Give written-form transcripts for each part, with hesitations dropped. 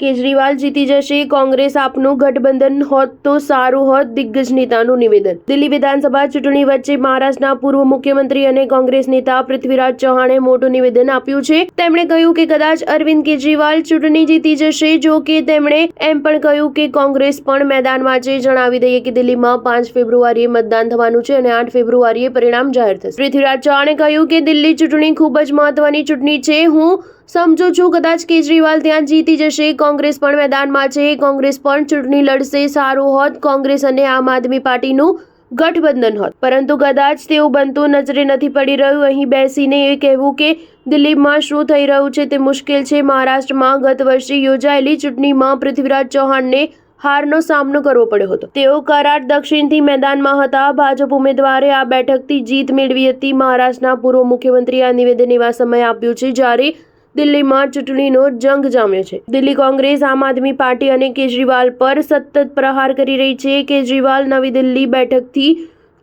કેજરીવાલ જીતી જશે, કોંગ્રેસ આપનું ગઠબંધન હોત તો સારું હોત, દિગ્ગજ નેતાનું નિવેદન। દિલ્હી વિધાનસભા ચૂંટણી વચ્ચે મહારાષ્ટ્રના પૂર્વ મુખ્યમંત્રી અને કોંગ્રેસ નેતા પૃથ્વીરાજ ચૌહાણે મોટું નિવેદન આપ્યું છે। તેમણે કહ્યું કે કદાચ અરવિંદ કેજરીવાલ ચૂંટણી જીતી જશે। જો કે તેમણે એમ પણ કહ્યું કે કોંગ્રેસ પણ મેદાનમાં છે। જણાવી દઈએ કે દિલ્હીમાં 5 ફેબ્રુઆરીએ મતદાન થવાનું છે અને 8 ફેબ્રુઆરીએ પરિણામ જાહેર થશે। પૃથ્વીરાજ ચૌહાણે કહ્યું કે દિલ્હી ચૂંટણી ખૂબ જ મહત્વની ચૂંટણી છે। હું સમજુ છું કદાચ કેજરીવાલ ત્યાં જીતી જશે, કોંગ્રેસ પણ મેદાનમાં છે, કોંગ્રેસ પણ ચૂંટણી લડશે। સારું હોત કોંગ્રેસ અને આમ આદમી પાર્ટીનું ગઠબંધન હોત, પરંતુ કદાચ તેવું બનતું નજરે નથી પડી રહ્યું। અહીં બેસીને એ કહેવું કે દિલ્હીમાં શું થઈ રહ્યું છે તે મુશ્કેલ છે। મહારાષ્ટ્રમાં ગત વર્ષે યોજાયેલી ચૂંટણીમાં પૃથ્વીરાજ ચૌહાણને હારનો સામનો કરવો પડ્યો હતો। તેઓ કરાડ દક્ષિણથી મેદાનમાં હતા। ભાજપ ઉમેદવારે આ બેઠકથી જીત મેળવી હતી। મહારાષ્ટ્રના પૂર્વ મુખ્યમંત્રીએ આ નિવેદન એવા સમયે આપ્યું છે જ્યારે દિલ્હીમાં ચૂંટણીનો જંગ જામ્યો છે। દિલ્હી કોંગ્રેસ આમ આદમી પાર્ટી અને કેજરીવાલ પર સતત પ્રહાર કરી રહી છે। કેજરીવાલ નવી દિલ્હી બેઠકથી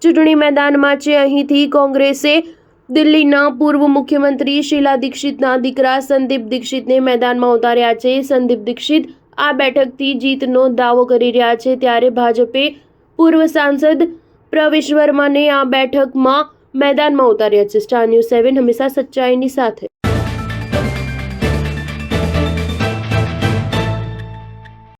ચૂંટણી મેદાનમાં છે। અહીંથી કોંગ્રેસે દિલ્હીના પૂર્વ મુખ્યમંત્રી શીલા દીક્ષિતના દીકરા સંદીપ દીક્ષિતને મેદાનમાં ઉતાર્યા છે। સંદીપ દીક્ષિત આ બેઠકથી જીતનો દાવો કરી રહ્યા છે, ત્યારે ભાજપે પૂર્વ સાંસદ પ્રવેશ વર્માને આ બેઠકમાં મેદાનમાં ઉતાર્યા છે। સ્ટાર ન્યૂઝ 7 હંમેશા સચ્ચાઈની સાથે।